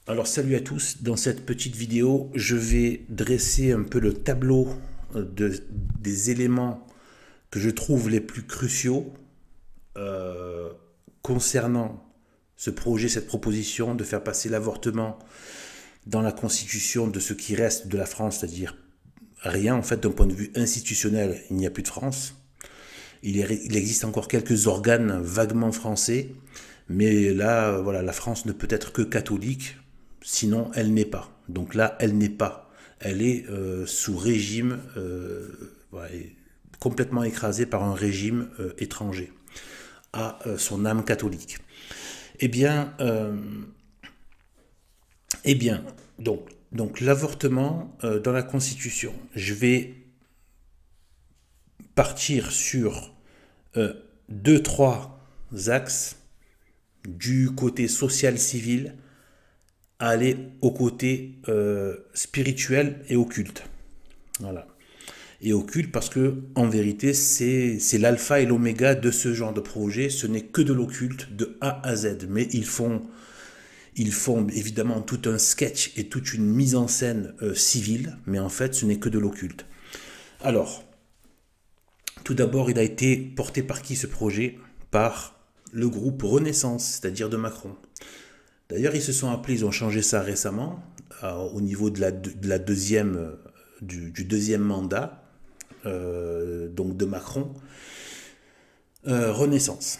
Alors salut à tous, dans cette petite vidéo, je vais dresser un peu le tableau des éléments que je trouve les plus cruciaux euh, concernant ce projet, cette proposition de faire passer l'avortement dans la constitution de ce qui reste de la France, c'est-à-dire rien en fait d'un point de vue institutionnel, il n'y a plus de France. Il existe encore quelques organes vaguement français, mais là, voilà, la France ne peut être que catholique, sinon elle n'est pas. Donc là, elle n'est pas. Elle est sous régime, voilà, complètement écrasée par un régime étranger à son âme catholique. Eh bien, euh, eh bien, donc l'avortement dans la Constitution. Je vais partir sur euh, deux, trois axes du côté social-civil à aller au côté spirituel et occulte. Voilà. Et occulte parce que, en vérité, c'est l'alpha et l'oméga de ce genre de projet. Ce n'est que de l'occulte de A à Z. Mais ils font évidemment tout un sketch et toute une mise en scène civile, mais en fait, ce n'est que de l'occulte. Alors, tout d'abord, il a été porté par qui ce projet? Par le groupe Renaissance, c'est-à-dire de Macron. D'ailleurs, ils se sont appelés, ils ont changé ça récemment, au niveau de la deuxième, du deuxième mandat, donc de Macron. Renaissance.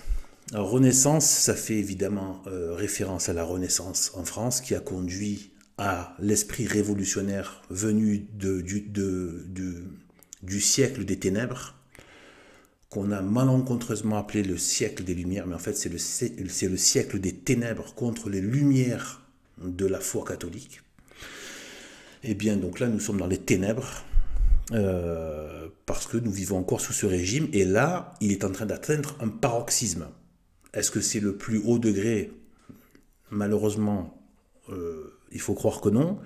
Alors, Renaissance, ça fait évidemment référence à la Renaissance en France, qui a conduit à l'esprit révolutionnaire venu du siècle des ténèbres, qu'on a malencontreusement appelé le siècle des Lumières, mais en fait c'est le siècle des ténèbres contre les lumières de la foi catholique. Et bien donc là nous sommes dans les ténèbres, parce que nous vivons encore sous ce régime, et là il est en train d'atteindre un paroxysme. Est-ce que c'est le plus haut degré? Malheureusement, il faut croire que non.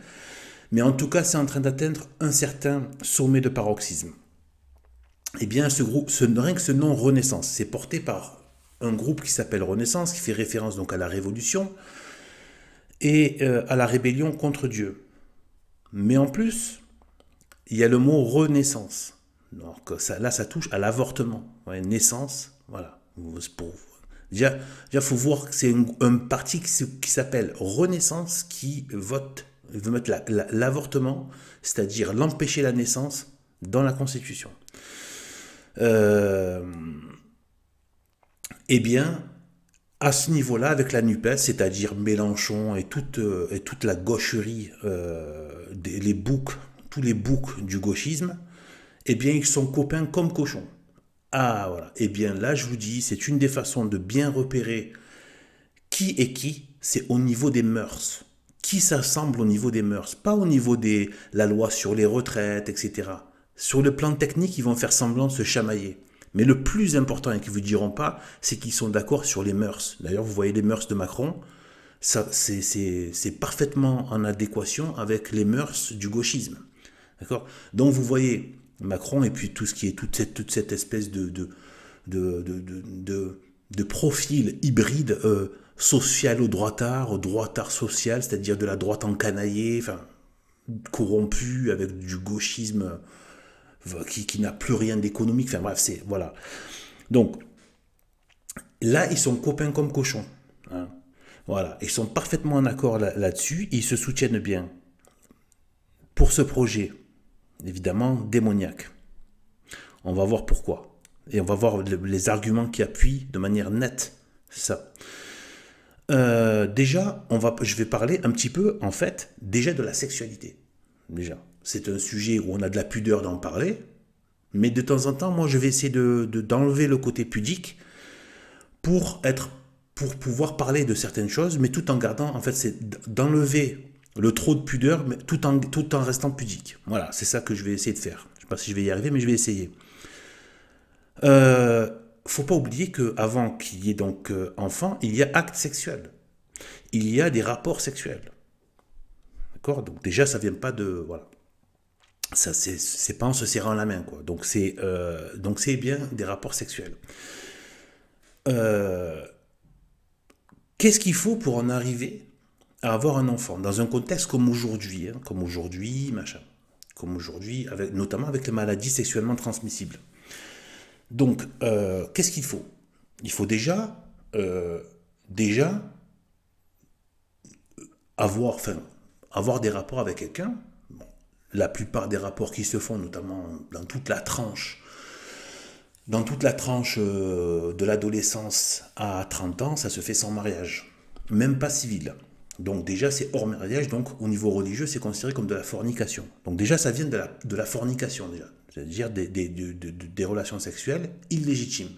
Mais en tout cas, c'est en train d'atteindre un certain sommet de paroxysme. Eh bien, ce groupe, rien que ce nom Renaissance, c'est porté par un groupe qui s'appelle Renaissance, qui fait référence donc à la Révolution et à la rébellion contre Dieu. Mais en plus, il y a le mot Renaissance. Donc ça, là, ça touche à l'avortement. Ouais, naissance, voilà. Pour, déjà, il faut voir que c'est un parti qui s'appelle Renaissance qui veut mettre l'avortement, c'est-à-dire l'empêcher la naissance, dans la Constitution. Euh, eh bien, à ce niveau-là, avec la NUPES, c'est-à-dire Mélenchon et toute la gaucherie, les boucs, tous les boucs du gauchisme, eh bien, ils sont copains comme cochons. Ah, voilà. Eh bien, là, je vous dis, c'est une des façons de bien repérer qui est qui, c'est au niveau des mœurs. Qui s'assemble au niveau des mœurs, pas au niveau de la loi sur les retraites, etc. Sur le plan technique, ils vont faire semblant de se chamailler. Mais le plus important, et qu'ils ne vous diront pas, c'est qu'ils sont d'accord sur les mœurs. D'ailleurs, vous voyez les mœurs de Macron, c'est parfaitement en adéquation avec les mœurs du gauchisme. D'accord. Donc vous voyez Macron et puis tout ce qui est toute cette espèce de profil hybride socialo-droitard social, c'est-à-dire de la droite encanaillée, enfin, corrompue avec du gauchisme qui n'a plus rien d'économique. Enfin bref, c'est voilà. Donc là, ils sont copains comme cochons. Hein. Voilà, ils sont parfaitement en accord là-dessus. Ils se soutiennent bien pour ce projet, évidemment démoniaque. On va voir pourquoi. Et on va voir les arguments qui appuient de manière nette ça. Déjà, je vais parler un petit peu, en fait, déjà de la sexualité. Déjà, c'est un sujet où on a de la pudeur d'en parler, mais de temps en temps, moi, je vais essayer d'enlever le côté pudique pour pour pouvoir parler de certaines choses, mais tout en gardant, en fait, c'est d'enlever le trop de pudeur, mais tout en restant pudique. Voilà, c'est ça que je vais essayer de faire. Je ne sais pas si je vais y arriver, mais je vais essayer. Euh, Faut pas oublier qu'avant qu'il y ait donc enfant, il y a acte sexuel. Il y a des rapports sexuels. D'accord. Donc déjà, ça vient pas de... Voilà. Ça, c'est pas en se serrant la main, quoi. Donc c'est bien des rapports sexuels. Euh, Qu'est-ce qu'il faut pour en arriver à avoir un enfant dans un contexte comme aujourd'hui, machin, comme aujourd'hui, notamment avec les maladies sexuellement transmissibles. Donc, qu'est-ce qu'il faut? Il faut déjà avoir des rapports avec quelqu'un. Bon, la plupart des rapports qui se font, notamment dans toute la tranche de l'adolescence à 30 ans, ça se fait sans mariage, même pas civil. Donc déjà, c'est hors mariage, donc au niveau religieux, c'est considéré comme de la fornication. Donc déjà, ça vient de la fornication, déjà. C'est-à-dire des relations sexuelles illégitimes.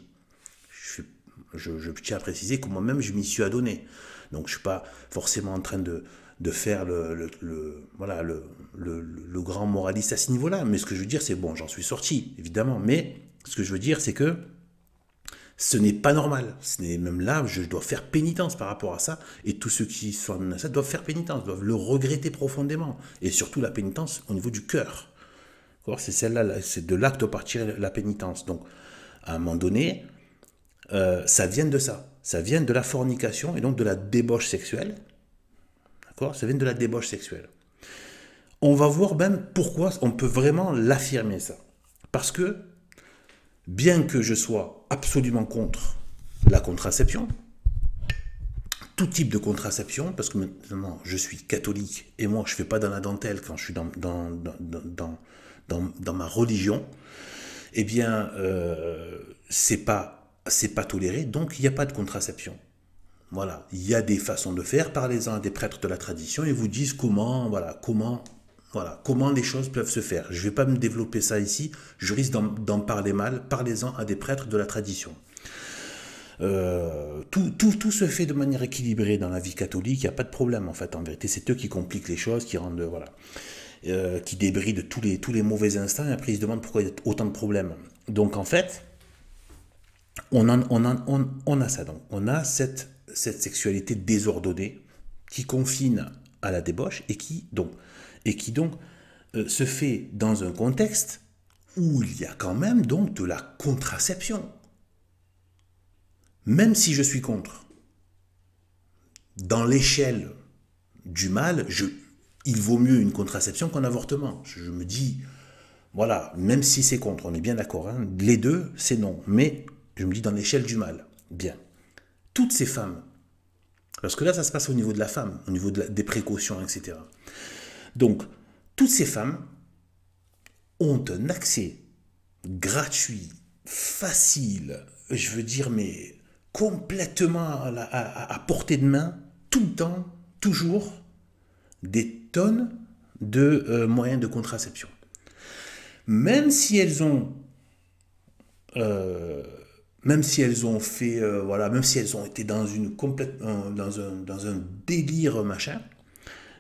Je tiens à préciser que moi-même, je m'y suis adonné. Donc je ne suis pas forcément en train de faire voilà, le grand moraliste à ce niveau-là. Mais ce que je veux dire, c'est bon, j'en suis sorti, évidemment. Mais ce que je veux dire, c'est que ce n'est pas normal. Même là, je dois faire pénitence par rapport à ça. Et tous ceux qui sont amenés à ça doivent faire pénitence, doivent le regretter profondément. Et surtout la pénitence au niveau du cœur. C'est celle-là, c'est de là que doit partir la pénitence. Donc, à un moment donné, ça vient de ça. Ça vient de la fornication et donc de la débauche sexuelle. D'accord? Ça vient de la débauche sexuelle. On va voir même pourquoi on peut vraiment l'affirmer, ça. Parce que, bien que je sois absolument contre la contraception, tout type de contraception, parce que maintenant je suis catholique et moi je ne fais pas dans la dentelle quand je suis dans ma religion, eh bien c'est pas toléré, donc il n'y a pas de contraception. Voilà, il y a des façons de faire, parlez-en à des prêtres de la tradition, ils vous disent comment les choses peuvent se faire. Je ne vais pas me développer ça ici, je risque d'en parler mal, parlez-en à des prêtres de la tradition. Tout se fait de manière équilibrée dans la vie catholique, il n'y a pas de problème en fait, en vérité, c'est eux qui compliquent les choses, qui rendent, qui débrident tous les mauvais instincts, et après ils se demandent pourquoi il y a autant de problèmes. Donc en fait, on a ça, donc on a cette sexualité désordonnée qui confine à la débauche et qui donc se fait dans un contexte où il y a quand même donc de la contraception. Même si je suis contre, dans l'échelle du mal, il vaut mieux une contraception qu'un avortement. Je me dis, voilà, même si c'est contre, on est bien d'accord, hein, les deux, c'est non. Mais je me dis dans l'échelle du mal, bien. Toutes ces femmes, parce que là, ça se passe au niveau de la femme, au niveau des précautions, etc. Donc, toutes ces femmes ont un accès gratuit, facile, je veux dire, mais complètement à portée de main, tout le temps, toujours, des tonnes de moyens de contraception. Même si elles ont fait, même si elles ont été dans un délire machin,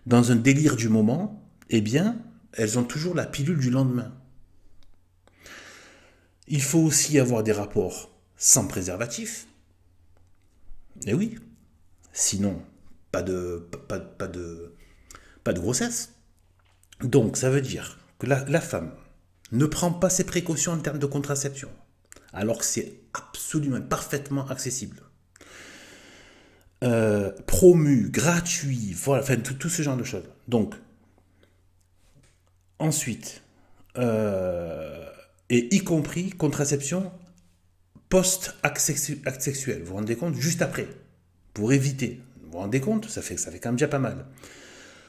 dans un délire du moment, eh bien, elles ont toujours la pilule du lendemain. Il faut aussi avoir des rapports sans préservatif. Eh oui, sinon, pas de grossesse. Donc, ça veut dire que la femme ne prend pas ses précautions en termes de contraception, alors que c'est absolument parfaitement accessible. Promu, gratuit, voilà, enfin tout ce genre de choses. Donc, ensuite, et y compris contraception post-acte sexuel, vous vous rendez compte, juste après, pour éviter. Vous vous rendez compte, ça fait quand même déjà pas mal.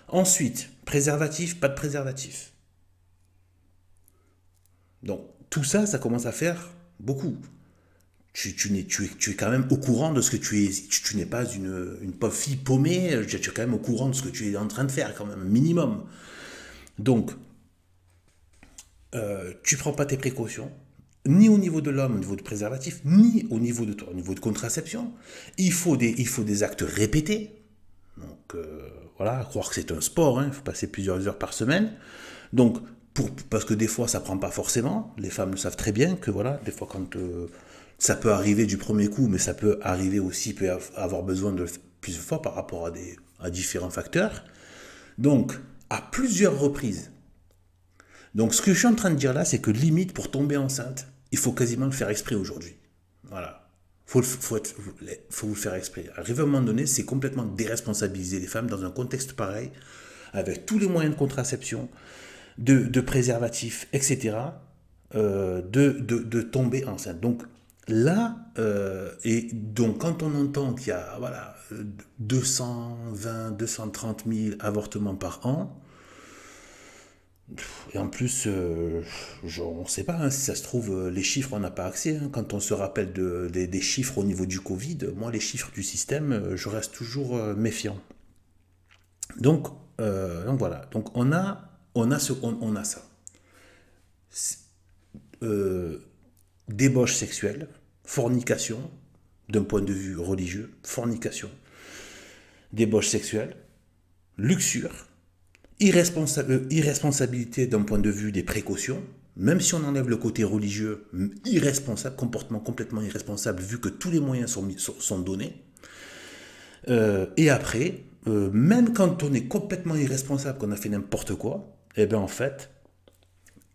Ensuite, préservatif, pas de préservatif. Donc, tout ça, ça commence à faire beaucoup. Tu es quand même au courant de ce que tu es. Tu n'es pas une pauvre fille paumée, tu es quand même au courant de ce que tu es en train de faire, quand même, minimum. Donc, tu prends pas tes précautions, ni au niveau de l'homme, au niveau de préservatif, ni au niveau de toi, au niveau de contraception. Il faut des actes répétés. Donc, voilà, croire que c'est un sport, il faut passer plusieurs heures par semaine. Donc, parce que des fois, ça prend pas forcément. Les femmes le savent très bien que, voilà, des fois, quand ça peut arriver du premier coup, mais ça peut arriver aussi, peut avoir besoin de plusieurs fois par rapport à différents facteurs. Donc, à plusieurs reprises. Donc, ce que je suis en train de dire là, c'est que limite, pour tomber enceinte, il faut quasiment le faire exprès aujourd'hui. Voilà. faut vous le faire exprès. Arrivé à un moment donné, c'est complètement déresponsabiliser les femmes dans un contexte pareil, avec tous les moyens de contraception, de préservatifs, etc., de tomber enceinte. Donc là, et donc quand on entend qu'il y a voilà, 220, 230 000 avortements par an, et en plus, on ne sait pas, hein, si ça se trouve, les chiffres, on n'a pas accès. Hein. Quand on se rappelle des chiffres au niveau du Covid, moi, les chiffres du système, je reste toujours méfiant. Donc voilà, donc on a ça. Débauche sexuelle, fornication, d'un point de vue religieux, fornication, débauche sexuelle, luxure, irresponsabilité d'un point de vue des précautions, même si on enlève le côté religieux, irresponsable, comportement complètement irresponsable, vu que tous les moyens sont donnés. Et après, même quand on est complètement irresponsable, qu'on a fait n'importe quoi, eh bien en fait,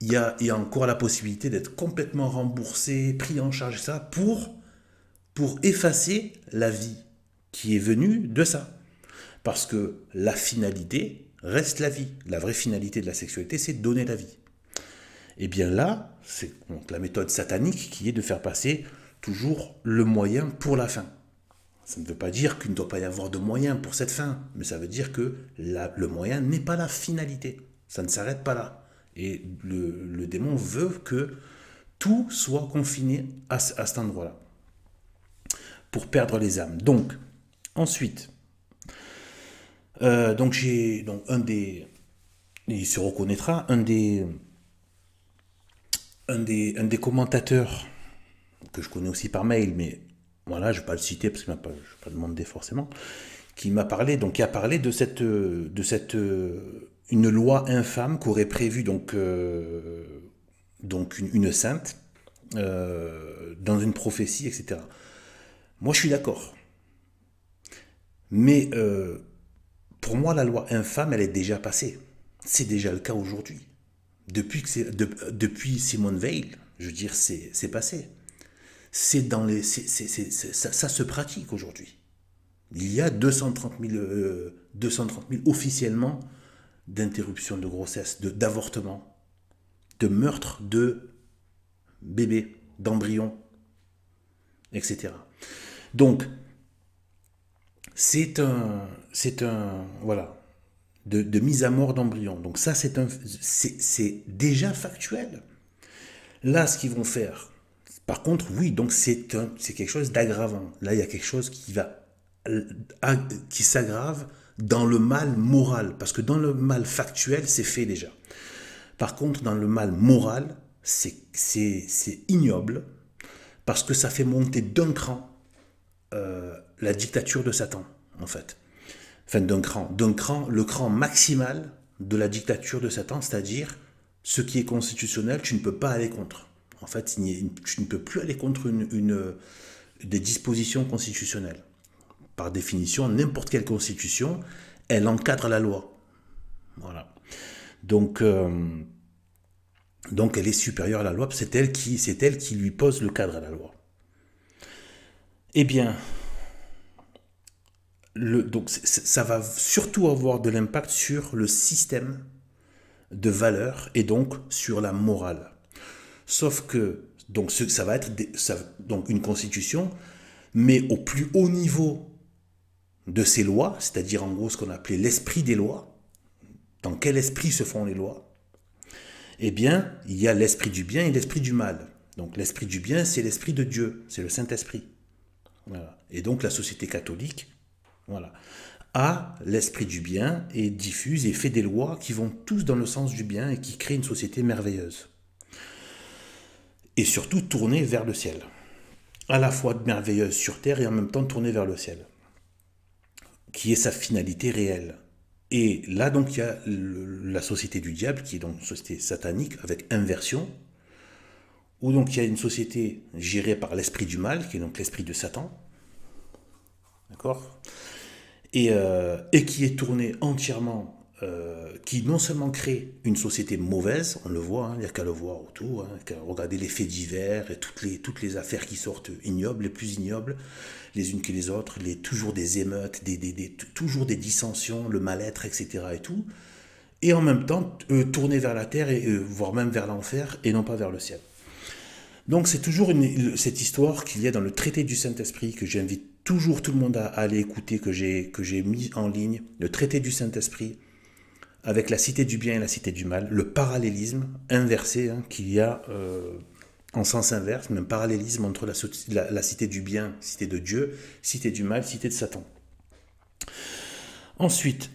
il y a encore la possibilité d'être complètement remboursé, pris en charge, ça, pour effacer la vie qui est venue de ça. Parce que la finalité reste la vie. La vraie finalité de la sexualité, c'est de donner la vie. Et bien là, c'est donc la méthode satanique qui est de faire passer toujours le moyen pour la fin. Ça ne veut pas dire qu'il ne doit pas y avoir de moyens pour cette fin, mais ça veut dire que le moyen n'est pas la finalité. Ça ne s'arrête pas là. Et le démon veut que tout soit confiné à cet endroit-là, pour perdre les âmes. Donc, ensuite, j'ai un des, il se reconnaîtra, un des commentateurs que je connais aussi par mail, mais voilà, je ne vais pas le citer parce qu'il je ne vais pas demander forcément, qui a parlé de cette une loi infâme qu'aurait prévu donc une sainte dans une prophétie, etc. Moi, je suis d'accord. Mais pour moi, la loi infâme, elle est déjà passée. C'est déjà le cas aujourd'hui. Depuis Simone Veil, je veux dire, c'est passé. Ça se pratique aujourd'hui. Il y a 230 000 officiellement d'interruption de grossesse, d'avortement, de meurtre de bébés, d'embryons, etc. Donc, c'est voilà, de mise à mort d'embryons. Donc ça, c'est déjà factuel. Là, ce qu'ils vont faire, par contre, oui, donc c'est quelque chose d'aggravant. Là, il y a quelque chose qui s'aggrave dans le mal moral, parce que dans le mal factuel, c'est fait déjà. Par contre, dans le mal moral, c'est ignoble, parce que ça fait monter d'un cran la dictature de Satan, en fait. Enfin, le cran maximal de la dictature de Satan, c'est-à-dire ce qui est constitutionnel, tu ne peux pas aller contre. En fait, tu ne peux plus aller contre des dispositions constitutionnelles. Par définition, n'importe quelle constitution, elle encadre la loi. Voilà. Donc elle est supérieure à la loi, c'est elle qui lui pose le cadre à la loi. Eh bien, donc ça va surtout avoir de l'impact sur le système de valeurs et donc sur la morale. Sauf que donc ça va être donc une constitution, mais au plus haut niveau de ces lois, c'est-à-dire en gros ce qu'on appelait l'esprit des lois. Dans quel esprit se font les lois? Eh bien, il y a l'esprit du bien et l'esprit du mal. Donc l'esprit du bien, c'est l'esprit de Dieu, c'est le Saint-Esprit. Voilà. Et donc la société catholique, voilà, a l'esprit du bien et diffuse et fait des lois qui vont tous dans le sens du bien et qui créent une société merveilleuse. Et surtout tournée vers le ciel. À la fois merveilleuse sur terre et en même temps tournée vers le ciel. Qui est sa finalité réelle. Et là, donc, il y a la société du diable, qui est donc une société satanique, avec inversion, où donc il y a une société gérée par l'esprit du mal, qui est donc l'esprit de Satan, d'accord, et qui est tournée entièrement qui non seulement crée une société mauvaise, on le voit, hein, il n'y a qu'à le voir autour, hein, qu'à regarder les faits divers et toutes les affaires qui sortent ignobles, les plus ignobles, les unes que les autres, toujours des émeutes, toujours des dissensions, le mal-être, etc. et tout, et en même temps tourner vers la terre, voire même vers l'enfer, et non pas vers le ciel. Donc c'est toujours cette histoire qu'il y a dans le traité du Saint-Esprit, que j'invite toujours tout le monde à aller écouter, que j'ai mis en ligne, le traité du Saint-Esprit, avec la cité du bien et la cité du mal, le parallélisme inversé hein, qu'il y a en sens inverse, même parallélisme entre la cité du bien, cité de Dieu, cité du mal, cité de Satan. Ensuite,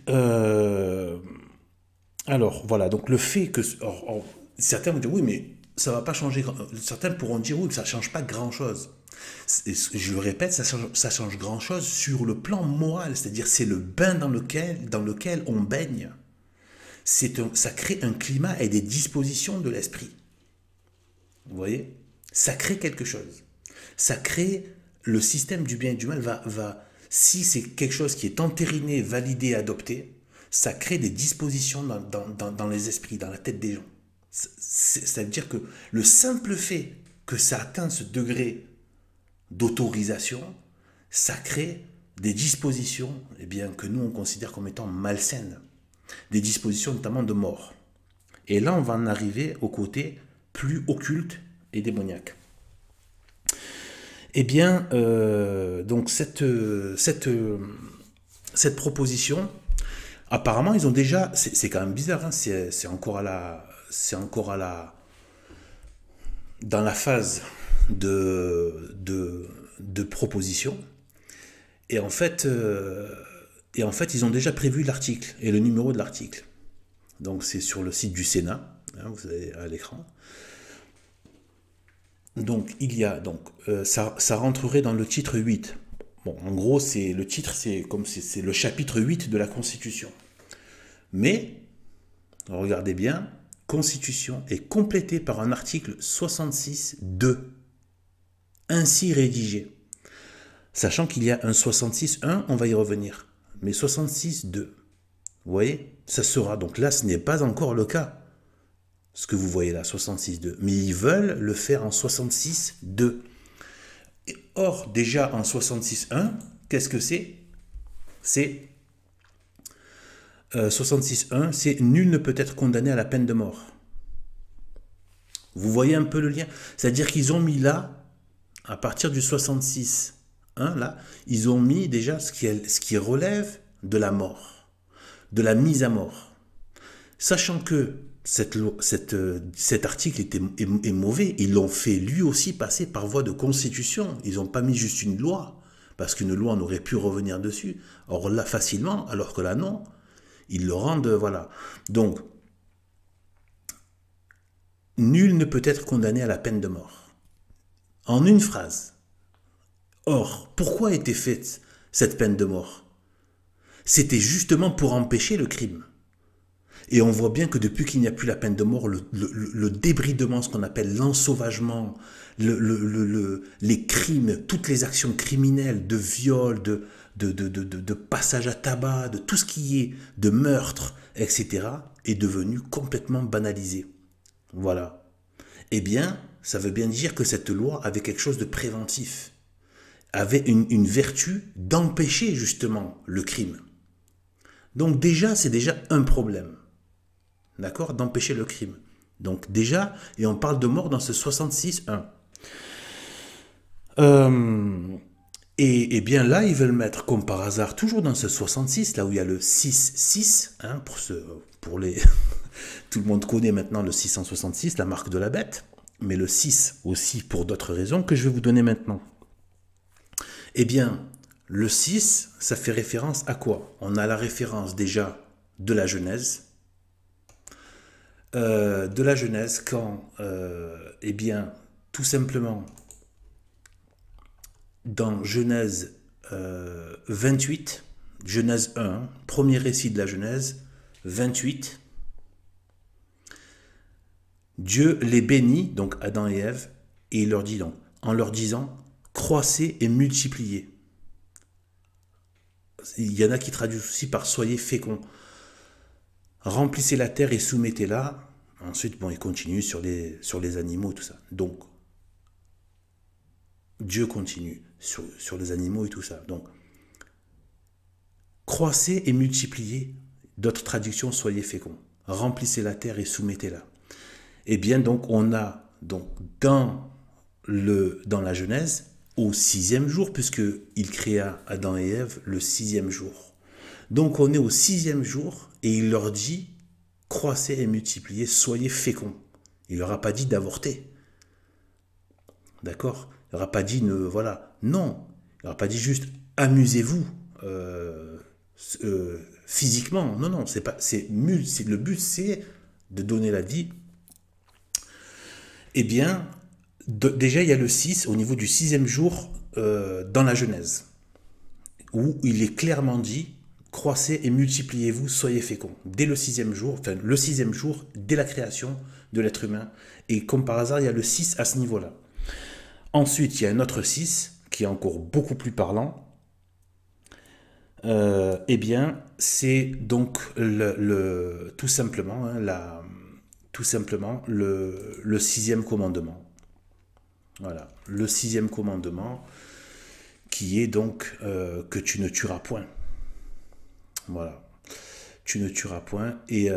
alors voilà, donc le fait que... certains vont dire, oui, mais ça va pas changer... Certains pourront dire, oui, mais ça change pas grand-chose. Je le répète, ça change grand-chose sur le plan moral, c'est-à-dire c'est le bain dans lequel on baigne. Ça crée un climat et des dispositions de l'esprit. Vous voyez? Ça crée quelque chose. Ça crée le système du bien et du mal si c'est quelque chose qui est entériné, validé, adopté, ça crée des dispositions dans les esprits, dans la tête des gens. C'est-à-dire que le simple fait que ça atteint ce degré d'autorisation, ça crée des dispositions eh bien, que nous on considère comme étant malsaines. Des dispositions notamment de mort. Et là, on va en arriver au côté plus occulte et démoniaque. Eh bien, donc cette proposition, apparemment, ils ont déjà... C'est quand même bizarre, hein, c'est encore dans la phase de proposition. Et en fait, ils ont déjà prévu l'article et le numéro de l'article. Donc, c'est sur le site du Sénat, hein, vous avez à l'écran. Donc, ça rentrerait dans le titre 8. Bon, en gros, le titre, c'est le chapitre 8 de la Constitution. Mais, regardez bien, Constitution est complétée par un article 66.2, ainsi rédigé. Sachant qu'il y a un 66.1, on va y revenir. Mais 66.2, vous voyez, ça sera. Donc là, ce n'est pas encore le cas, ce que vous voyez là, 66.2. Mais ils veulent le faire en 66.2. Or, déjà en 66.1, qu'est-ce que c'est? C'est 66.1, c'est nul ne peut être condamné à la peine de mort. Vous voyez un peu le lien? C'est-à-dire qu'ils ont mis là, à partir du 66.1, là, ils ont mis déjà ce qui relève de la mort, de la mise à mort. Sachant que cet article est mauvais, ils l'ont fait lui aussi passer par voie de constitution. Ils n'ont pas mis juste une loi, parce qu'une loi, on aurait pu revenir dessus. Or là, facilement, alors que là, non. Ils le rendent, voilà. Donc, nul ne peut être condamné à la peine de mort. En une phrase. Or, pourquoi était faite cette peine de mort? C'était justement pour empêcher le crime. Et on voit bien que depuis qu'il n'y a plus la peine de mort, le débridement, ce qu'on appelle l'ensauvagement, les crimes, toutes les actions criminelles de viol, de passage à tabac, de tout ce qui est de meurtre, etc., est devenu complètement banalisé. Voilà. Eh bien, ça veut bien dire que cette loi avait quelque chose de préventif, avait une vertu d'empêcher justement le crime. Donc déjà, c'est déjà un problème. D'accord? D'empêcher le crime. Donc déjà, et on parle de mort dans ce 66.1. Et bien là, ils veulent mettre, comme par hasard, toujours dans ce 66, là où il y a le 6.6, hein, pour les... Tout le monde connaît maintenant le 666, la marque de la bête, mais le 6 aussi pour d'autres raisons que je vais vous donner maintenant. Eh bien, le 6, ça fait référence à quoi? On a la référence déjà de la Genèse, quand, eh bien, tout simplement, dans Genèse 28, Genèse 1, premier récit de la Genèse, 28, Dieu les bénit, donc Adam et Ève, et il leur dit donc, en leur disant, croissez et multipliez. Il y en a qui traduisent aussi par soyez féconds. remplissez la terre et soumettez-la. Ensuite, bon, il continue sur les animaux, tout ça. Donc, Dieu continue sur les animaux et tout ça. Donc, croissez et multipliez. D'autres traductions, soyez féconds. Remplissez la terre et soumettez-la. Eh bien, donc, on a donc dans la Genèse, au 6e jour, puisqu'il créa Adam et Ève le 6e jour. Donc, on est au 6e jour et il leur dit, croissez et multipliez, soyez féconds. Il ne leur a pas dit d'avorter. D'accord? Il ne leur a pas dit, voilà, non. Il ne leur a pas dit juste, amusez-vous physiquement. Non, non, c'est pas, le but, c'est de donner la vie. Eh bien, déjà, il y a le 6, au niveau du 6e jour, dans la Genèse, où il est clairement dit, croissez et multipliez-vous, soyez féconds. Dès le 6e jour, enfin le 6e jour, dès la création de l'être humain. Et comme par hasard, il y a le 6 à ce niveau-là. Ensuite, il y a un autre 6, qui est encore beaucoup plus parlant. Eh bien, c'est donc tout simplement, hein, le 6e commandement. Voilà, le 6e commandement, qui est donc que tu ne tueras point. Voilà, tu ne tueras point, et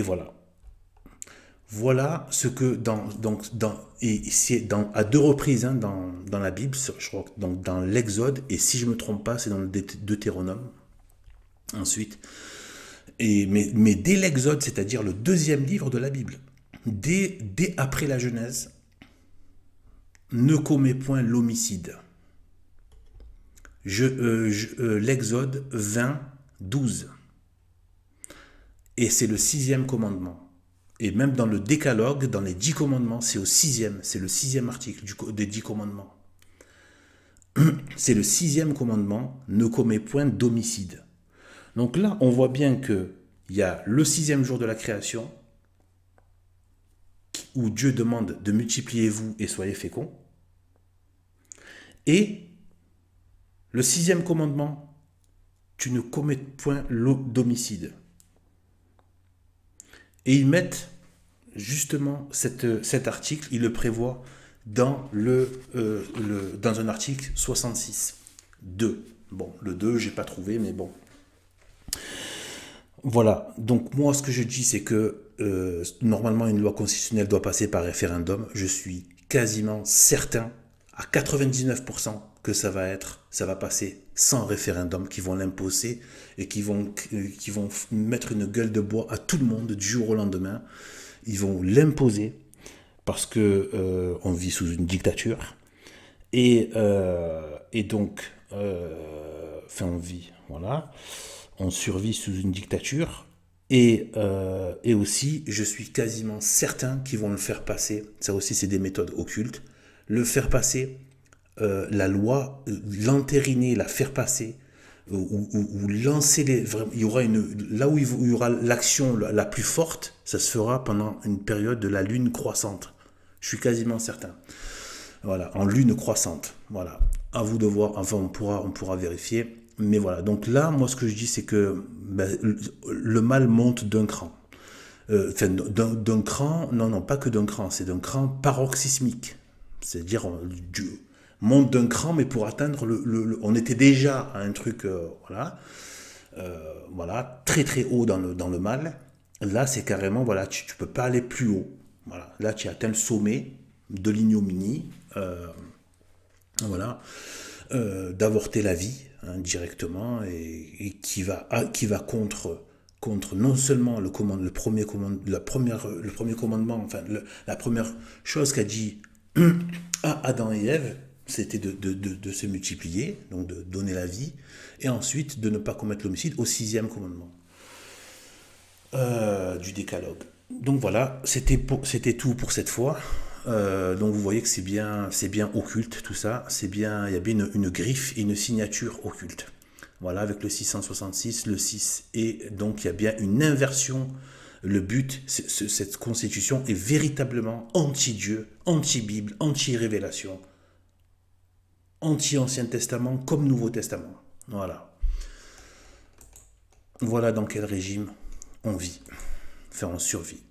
voilà. Voilà ce que c'est à deux reprises hein, dans la Bible, je crois, donc dans l'Exode, et si je ne me trompe pas, c'est dans le Deutéronome. Ensuite, mais dès l'Exode, c'est-à-dire le 2e livre de la Bible, dès après la Genèse, ne commets point l'homicide. L'Exode 20, 12. Et c'est le 6e commandement. Et même dans le décalogue, dans les 10 commandements, c'est au 6e, c'est le 6e article des 10 commandements. C'est le 6e commandement, ne commets point d'homicide. Donc là, on voit bien qu'il y a le 6e jour de la création, où Dieu demande de multipliez-vous et soyez féconds. Et le 6e commandement, tu ne commets point d'homicide. Et ils mettent justement cet article, ils le prévoient dans un article 66. 2. Bon, le 2, j'ai pas trouvé, mais bon. Voilà, donc moi ce que je dis c'est que normalement une loi constitutionnelle doit passer par référendum. Je suis quasiment certain, à 99%, que ça va passer sans référendum, qui vont l'imposer et qui vont mettre une gueule de bois à tout le monde du jour au lendemain. Ils vont l'imposer parce que on vit sous une dictature et donc enfin on vit, voilà, on survit sous une dictature et aussi je suis quasiment certain qu'ils vont le faire passer. Ça aussi c'est des méthodes occultes, le faire passer, la loi, l'entériner, la faire passer, ou lancer il y aura là où il y aura l'action la plus forte, ça se fera pendant une période de la lune croissante. Je suis quasiment certain. Voilà, en lune croissante. Voilà, à vous de voir. Enfin, on pourra vérifier. Mais voilà. Donc là, moi, ce que je dis, c'est que le mal monte d'un cran. Enfin, d'un cran. Non, pas que d'un cran. C'est d'un cran paroxysmique. C'est-à-dire, Dieu monte d'un cran, mais pour atteindre on était déjà à un truc, voilà, très très haut dans le mal. Là, c'est carrément, voilà, tu peux pas aller plus haut. Voilà, là, tu atteins le sommet de l'ignominie, voilà, d'avorter la vie hein, directement, et qui va contre non seulement le premier commandement, enfin la première chose qu'a dit à Adam et Ève, c'était de se multiplier, donc de donner la vie, et ensuite de ne pas commettre l'homicide au 6e commandement du décalogue. Donc voilà, c'était tout pour cette fois. Donc vous voyez que c'est bien occulte tout ça, c'est bien, il y a bien une griffe et une signature occulte. Voilà, avec le 666, le 6, et donc il y a bien une inversion. Le but, cette constitution est véritablement anti-Dieu, anti-Bible, anti-révélation, anti-Ancien Testament comme Nouveau Testament. Voilà. Voilà dans quel régime on vit. Enfin, on survit.